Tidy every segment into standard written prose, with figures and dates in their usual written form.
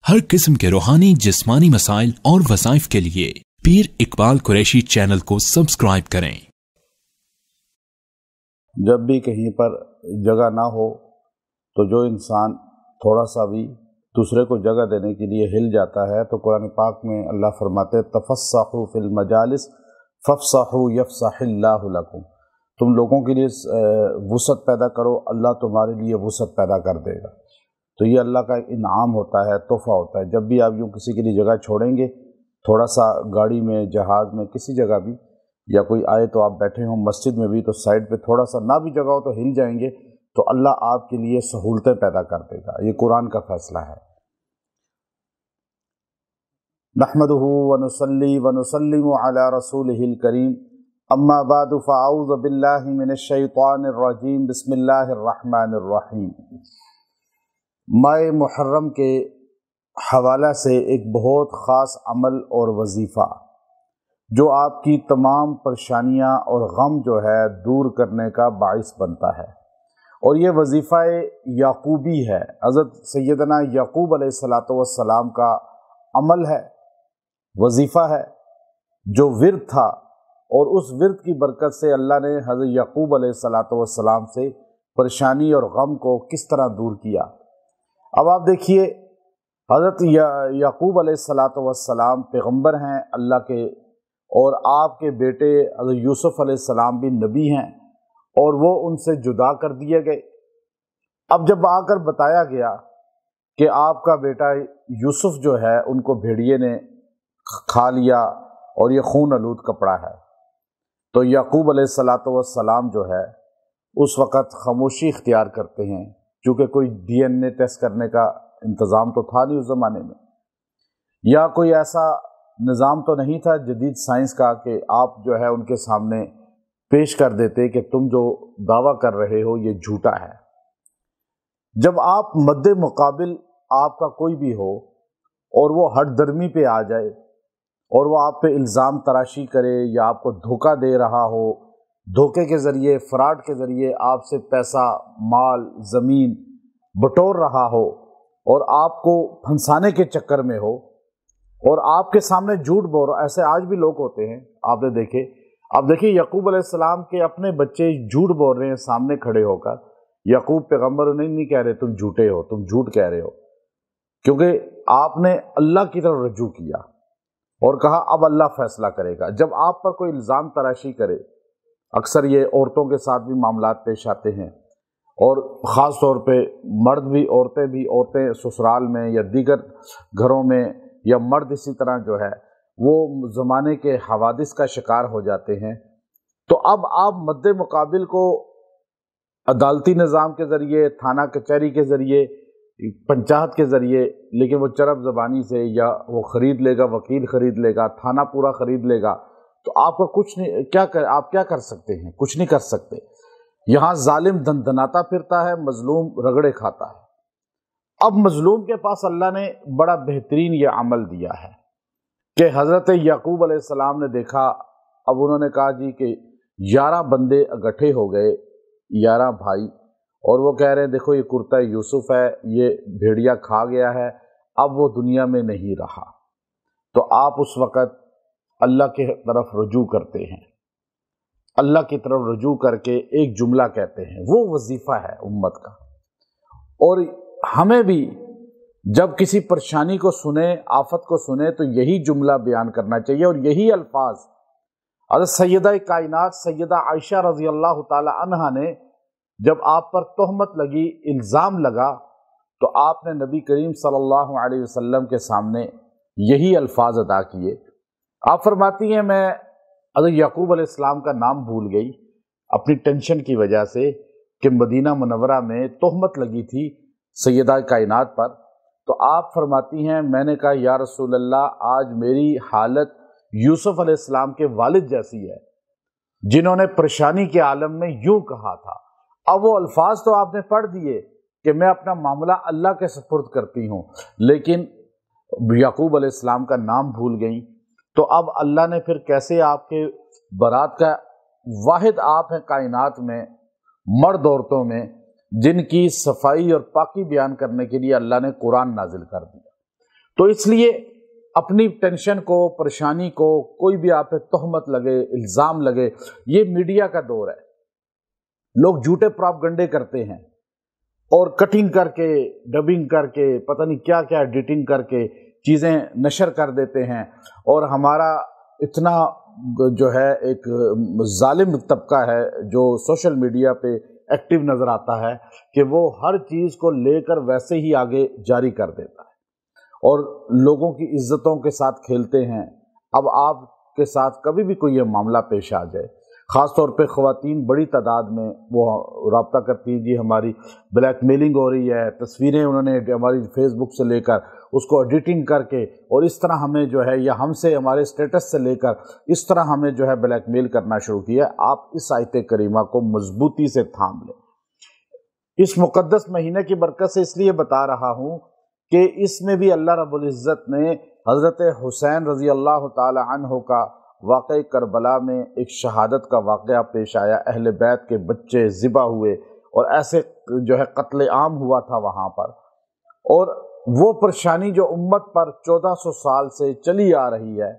हर किस्म के रूहानी जिस्मानी मसाइल और वज़ाइफ के लिए पीर इकबाल कुरैशी चैनल को सब्सक्राइब करें। जब भी कहीं पर जगह ना हो तो जो इंसान थोड़ा सा भी दूसरे को जगह देने के लिए हिल जाता है, तो कुरान पाक में अल्लाह फरमाते तफस्सहू फिल मजालिस फफ्सहू यफ्सहिल्लाहु लकुम। तुम लोगों के लिए वुसअत पैदा करो, अल्लाह तुम्हारे लिए वुसअत पैदा कर देगा। तो ये अल्लाह का इनाम होता है, तोहफ़ा होता है। जब भी आप यूँ किसी के लिए जगह छोड़ेंगे, थोड़ा सा गाड़ी में, जहाज़ में, किसी जगह भी, या कोई आए तो आप बैठे हों मस्जिद में भी, तो साइड पे थोड़ा सा ना भी जगह हो तो हिल जाएंगे, तो अल्लाह आपके लिए सहूलतें पैदा कर देगा। ये कुरान का फैसला है। नहमदुहु व नुसल्ली व नुसल्लिमु अला रसूलिहिल करीम, अम्मा बादु फ़अऊज़ु बिल्लाहि मिनश शैतानिर रजीम, बिस्मिल्लाहिर रहमानिर रहीम। माह मुहर्रम के हवाला से एक बहुत ख़ास अमल और वजीफ़ा जो आपकी तमाम परेशानियां और गम जो है दूर करने का बाइस बनता है, और ये वजीफ़ा याकूबी है। हज़रत सैयदना याकूब अलैहिस्सलातु वस्सलाम का अमल है, वजीफ़ा है, जो विर्द था, और उस विर्द की बरकत से अल्लाह ने हज़रत याकूब अलैहिस्सलातु वस्सलाम से परेशानी और गम को किस तरह दूर किया। अब आप देखिए, हज़रत याकूब अलैहिस्सलातु वस्सलाम पैगम्बर हैं अल्लाह के, और आपके बेटे हज़रत यूसुफ़ अलैहिस्सलाम भी नबी हैं, और वो उनसे जुदा कर दिए गए। अब जब आकर बताया गया कि आपका बेटा यूसुफ़ जो है उनको भेड़िए ने खा लिया और ये खून आलूद कपड़ा है, तो याकूब अलैहिस्सलातु वस्सलाम जो है उस वक़्त खामोशी इख्तियार करते हैं, चूँकि कोई DNA टेस्ट करने का इंतज़ाम तो था नहीं उस ज़माने में, या कोई ऐसा निज़ाम तो नहीं था जदीद साइंस का कि आप जो है उनके सामने पेश कर देते कि तुम जो दावा कर रहे हो ये झूठा है। जब आप मद्दे मुकाबिल आपका कोई भी हो और वो हर दर्मी पे आ जाए और वो आप पे इल्ज़ाम तराशी करे या आपको धोखा दे रहा हो, धोखे के ज़रिए, फ्रॉड के ज़रिए आपसे पैसा, माल, ज़मीन बटोर रहा हो और आपको फंसाने के चक्कर में हो और आपके सामने झूठ बोल रहा, ऐसे आज भी लोग होते हैं, आपने देखे। अब देखिए याकूब अलैहिस्सलाम के अपने बच्चे झूठ बोल रहे हैं सामने खड़े होकर। याकूब पैगम्बर उन्हें नहीं कह रहे तुम झूठे हो, तुम झूठ कह रहे हो, क्योंकि आपने अल्लाह की तरफ रजू किया और कहा अब अल्लाह फैसला करेगा। जब आप पर कोई इल्ज़ाम तराशी करे, अक्सर ये औरतों के साथ भी मामलात पेश आते हैं, और ख़ास तौर पे मर्द भी, औरतें ससुराल में या दीगर घरों में, या मर्द इसी तरह जो है वो ज़माने के हवादिस का शिकार हो जाते हैं। तो अब आप मद्दे मुकाबिल को अदालती निज़ाम के ज़रिए, थाना कचहरी के ज़रिए, पंचायत के ज़रिए, लेकिन वो चरब ज़बानी से, या वो ख़रीद लेगा, वकील ख़रीद लेगा, थाना पूरा ख़रीद लेगा, तो आपका कुछ नहीं, आप क्या कर सकते हैं? कुछ नहीं कर सकते। यहाँ जालिम धनधनाता फिरता है, मजलूम रगड़े खाता है। अब मजलूम के पास अल्लाह ने बड़ा बेहतरीन ये अमल दिया है कि हज़रत याकूब अलैहिस्सलाम ने देखा, अब उन्होंने कहा जी कि 11 बंदे इकट्ठे हो गए, 11 भाई, और वो कह रहे हैं देखो ये कुर्ता यूसुफ है, ये भेड़िया खा गया है, अब वो दुनिया में नहीं रहा। तो आप उस वक़्त अल्लाह के तरफ रजू करते हैं, अल्लाह की तरफ रजू करके एक जुमला कहते हैं, वो वजीफ़ा है उम्मत का। और हमें भी जब किसी परेशानी को सुने, आफत को सुने, तो यही जुमला बयान करना चाहिए और यही अल्फाज। हज़रत सैयदा कायनात सैयदा आयशा रज़ी अल्लाह ताला अन्हा ने जब आप पर तोहमत लगी, इल्ज़ाम लगा, तो आपने नबी करीम सल्लल्लाहु अलैहि वसल्लम के सामने यही अल्फाज अदा किए। आप फरमाती हैं मैं हज़रत याकूब अलैहिस्सलाम का नाम भूल गई अपनी टेंशन की वजह से कि मदीना मुनव्वरा में तोहमत लगी थी सैयदा कायनात पर। तो आप फरमाती हैं मैंने कहा या रसूल अल्लाह, आज मेरी हालत यूसुफ अलैहिस्सलाम के वालिद जैसी है जिन्होंने परेशानी के आलम में यूं कहा था। अब वो अल्फाज तो आपने पढ़ दिए कि मैं अपना मामला अल्लाह के सुपुर्द करती हूँ, लेकिन याकूब अलैहिस्सलाम का नाम भूल गई। तो अब अल्लाह ने फिर कैसे आपके बरात का वाहिद आप हैं कायनात में, मर्द औरतों में, जिनकी सफाई और पाकी बयान करने के लिए अल्लाह ने कुरान नाजिल कर दिया। تو اس لیے اپنی ٹینشن کو، پریشانی کو، کوئی بھی آپ پہ تہمت لگے، الزام لگے، یہ میڈیا کا دور ہے، لوگ جھوٹے پراپگنڈے کرتے ہیں اور کٹنگ کر کے، ڈبنگ کر کے، پتہ نہیں کیا کیا ایڈیٹنگ کر کے چیزیں نشر کر دیتے ہیں، اور ہمارا اتنا جو ہے ایک ظالم طبقہ ہے جو سوشل میڈیا پہ ایکٹیو نظر آتا ہے کہ وہ ہر چیز کو لے کر ویسے ہی آگے جاری کر دیتا ہے اور لوگوں کی عزتوں کے ساتھ کھیلتے ہیں۔ اب آپ کے ساتھ کبھی بھی کوئی یہ معاملہ پیش آ جائے، خاص طور پہ خواتین بڑی تعداد میں وہ رابطہ کرتی ہیں، جی ہماری بلیک میلنگ ہو رہی ہے، تصویریں انہوں نے ہماری فیس بک سے لے کر اس کو ایڈیٹنگ کر کے اور اس طرح ہمیں جو ہے، یا ہم سے ہمارے سٹیٹس سے لے کر اس طرح ہمیں جو ہے بلیک میل کرنا شروع کیا ہے۔ آپ اس آیت کریمہ کو مضبوطی سے تھام لیں۔ اس مقدس مہینے کی برکت سے اس لیے بتا رہا ہوں کہ اس میں بھی اللہ رب العزت نے حضرت حسین رضی اللہ تعالی عنہ کا واقعہ کربلا میں ایک شہادت کا واقعہ پیش آیا، اہل بیت کے بچے ذبح ہوئے اور ایسے جو ہے قتل عام ہوا تھا وہاں پر، اور وہ پریشانی جو امت پر 1400 سال سے چلی آ رہی ہے،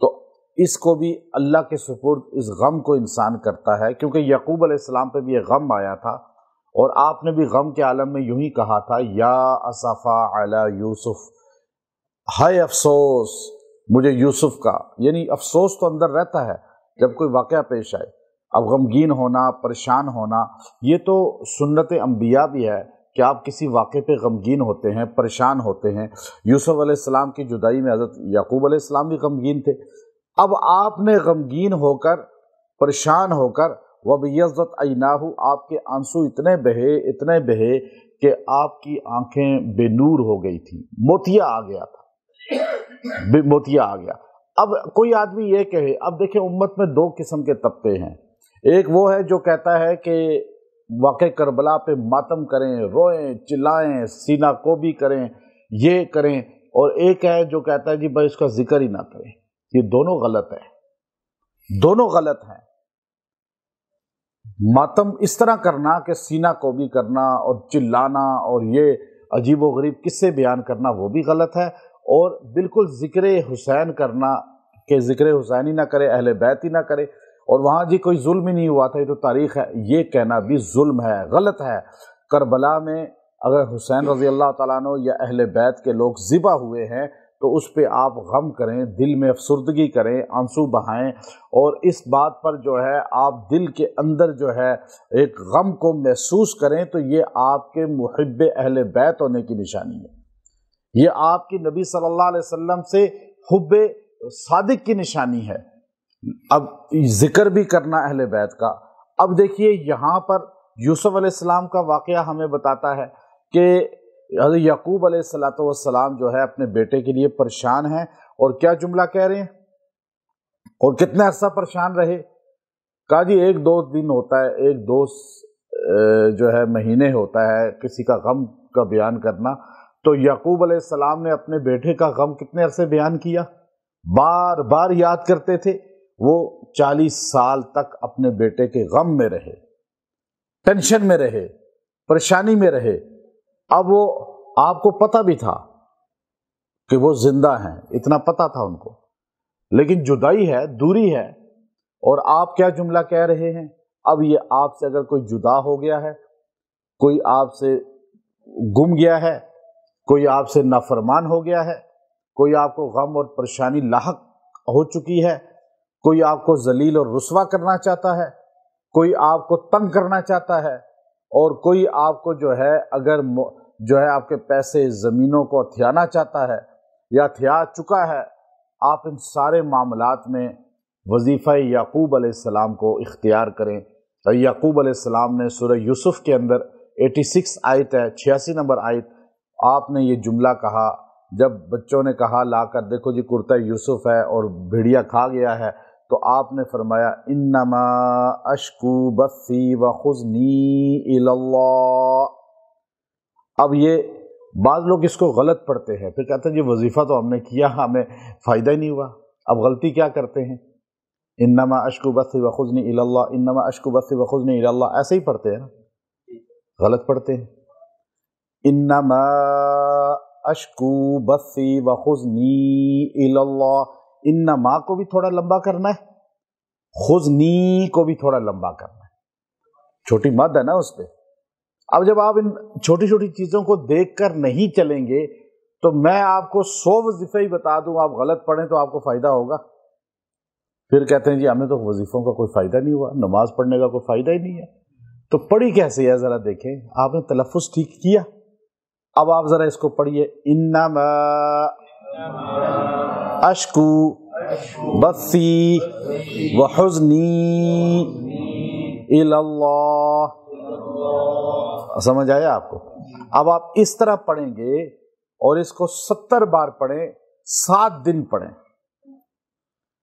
تو اس کو بھی اللہ کے سپرد اس غم کو انسان کرتا ہے، کیونکہ یعقوب علیہ السلام پہ بھی یہ غم آیا تھا اور آپ نے بھی غم کے عالم میں یوں ہی کہا تھا، یا اسفا علی یوسف، ہائے افسوس مجھے یوسف کا، یعنی افسوس تو اندر رہتا ہے جب کوئی واقعہ پیش آئے۔ اب غمگین ہونا، پریشان ہونا، یہ تو سنت انبیاء بھی ہے کہ آپ کسی واقعے پہ غمگین ہوتے ہیں، پریشان ہوتے ہیں۔ یوسف علیہ السلام کی جدائی میں حضرت یعقوب علیہ السلام بھی غمگین تھے۔ اب آپ نے غمگین ہو کر، پریشان ہو کر، وَبِيَضَّتْ عَيْنَاهُ، آپ کے آنسو اتنے بہے کہ آپ کی آنکھیں بے نور ہو گئی تھی، موتیا آ گیا تھا، موتیا آ گیا۔ اب کوئی آدمی یہ کہے، اب دیکھیں امت میں دو قسم کے طبقے ہیں، ایک وہ ہے جو کہتا ہے کہ واقع کربلا پہ ماتم کریں، روئیں، چلائیں، سینہ کوبی کریں، یہ کریں، اور ایک ہے جو کہتا ہے جی بھائی اس کا ذکر ہی نہ کریں۔ یہ دونوں غلط ہیں، دونوں غلط ہیں۔ ماتم اس طرح کرنا کہ سینہ کوبی کرنا اور چلانا اور یہ عجیب و غریب قصے بیان کرنا وہ بھی غلط ہے، اور بالکل ذکر حسین کرنا کہ ذکر حسین ہی نہ کرے، اہل بیت ہی نہ کرے، اور وہاں جی کوئی ظلم ہی نہیں ہوا تھا، یہ تو تاریخ ہے، یہ کہنا بھی ظلم ہے، غلط ہے۔ کربلا میں اگر حسین رضی اللہ تعالیٰ عنہ یا اہل بیت کے لوگ ذبح ہوئے ہیں تو اس پہ آپ غم کریں، دل میں افسردگی کریں، آنسو بہائیں، اور اس بات پر جو ہے آپ دل کے اندر جو ہے ایک غم کو محسوس کریں، تو یہ آپ کے محب اہل بیت ہونے کی نشانی ہے، یہ آپ کی نبی صلی اللہ علیہ وسلم سے حب صادق کی نشانی ہے۔ اب ذکر بھی کرنا اہل بیت کا۔ اب دیکھیے یہاں پر یوسف علیہ السلام کا واقعہ ہمیں بتاتا ہے کہ حضرت یعقوب علیہ السلام جو ہے اپنے بیٹے کے لیے پریشان ہیں، اور کیا جملہ کہہ رہے ہیں، اور کتنا عرصہ پریشان رہے؟ کہا جی 1-2 دن ہوتا ہے، 1-2 جو ہے مہینے ہوتا ہے کسی کا غم کا بیان کرنا، تو یعقوب علیہ السلام نے اپنے بیٹے کا غم کتنے عرصے بیان کیا، بار بار یاد کرتے تھے۔ وہ 40 سال تک اپنے بیٹے کے غم میں رہے، ٹینشن میں رہے، پریشانی میں رہے۔ اب وہ آپ کو پتہ بھی تھا کہ وہ زندہ ہیں، اتنا پتہ تھا ان کو، لیکن جدائی ہے، دوری ہے، اور آپ کیا جملہ کہہ رہے ہیں؟ اب یہ آپ سے اگر کوئی جدا ہو گیا ہے، کوئی آپ سے گم گیا ہے، کوئی آپ سے نافرمان ہو گیا ہے، کوئی آپ کو غم اور پریشانی لاحق ہو چکی ہے، کوئی آپ کو ذلیل اور رسوا کرنا چاہتا ہے، کوئی آپ کو تنگ کرنا چاہتا ہے، اور کوئی آپ کو جو ہے اگر جو ہے آپ کے پیسے زمینوں کو ہتھیانا چاہتا ہے یا ہتھیا چکا ہے، آپ ان سارے معاملات میں وظیفہ یعقوب علیہ السلام کو اختیار کریں۔ یعقوب علیہ السلام نے سورہ یوسف کے اندر 86 آیت ہے، 86 نمبر آیت، آپ نے یہ جملہ کہا جب بچوں نے کہا لا کر دیکھو جی کرتا یوسف ہے اور بھیڑیا کھا گیا ہے، تو آپ نے فرمایا انما اشکو بثی وحزنی الی اللہ۔ اب یہ بعض لوگ اس کو غلط پڑھتے ہیں، پھر کہتے ہیں جی وظیفہ تو ہم نے کیا، ہمیں فائدہ ہی نہیں ہوا۔ اب غلطی کیا کرتے ہیں، انما اشکو بثی وحزنی الی اللہ، انما اشکو بثی وحزنی الی اللہ، ایسے ہی پڑھتے ہیں نا، غلط پڑھتے ہیں۔ انما अश्कू बसी व खुज़नी इलल्लाह। इन्ना माँ को भी थोड़ा लंबा करना है, खुज़नी को भी थोड़ा लंबा करना है, छोटी मद है ना उस पे। अब जब आप इन छोटी छोटी चीजों को देखकर नहीं चलेंगे तो मैं आपको 100 वजीफे ही बता दूं, आप गलत पढ़ें तो आपको फायदा होगा। फिर कहते हैं जी हमें तो वजीफों का कोई फायदा नहीं हुआ, नमाज पढ़ने का कोई फायदा ही नहीं है। तो पढ़ी कैसे है जरा देखें, आपने तलफ़ुज़ ठीक किया, अब आप जरा इसको पढ़िए, इन्नमा अश्कू बसी व हुज़नी इलल्लाह। समझ आया आपको? अब आप इस तरह पढ़ेंगे और इसको 70 बार पढ़ें, 7 दिन पढ़ें,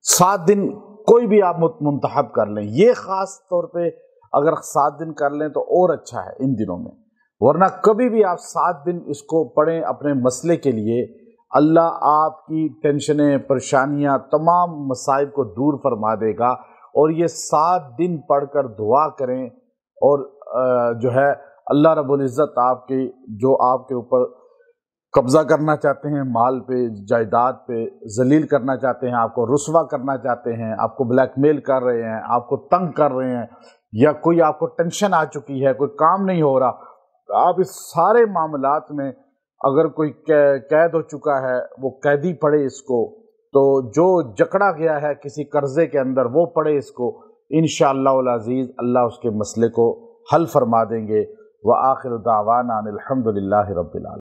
7 दिन कोई भी आप मुंतखब कर लें। ये खास तौर पे अगर 7 दिन कर लें तो और अच्छा है इन दिनों में, वरना कभी भी आप 7 दिन इसको पढ़ें अपने मसले के लिए, अल्लाह आपकी टेंशनें, परेशानियां, तमाम मसाइब को दूर फरमा देगा। और ये 7 दिन पढ़कर दुआ करें और जो है अल्लाह रब्बुल इज़्ज़त आपके जो आपके ऊपर कब्जा करना चाहते हैं, माल पे, जायदाद पे जलील करना चाहते हैं, आपको रुस्वा करना चाहते हैं, आपको ब्लैकमेल कर रहे हैं, आपको तंग कर रहे हैं, या कोई आपको टेंशन आ चुकी है, कोई काम नहीं हो रहा, आप इस सारे मामलात में अगर कोई कैद हो चुका है, वो कैदी पढ़े इसको, तो जो जकड़ा गया है किसी कर्जे के अंदर वो पढ़े इसको, इंशाअल्लाह अज़ीज़ अल्लाह उसके मसले को हल फरमा देंगे। व आखिर दावाना अनिल हम्दुलिल्लाहि रब्बिल आलमीन।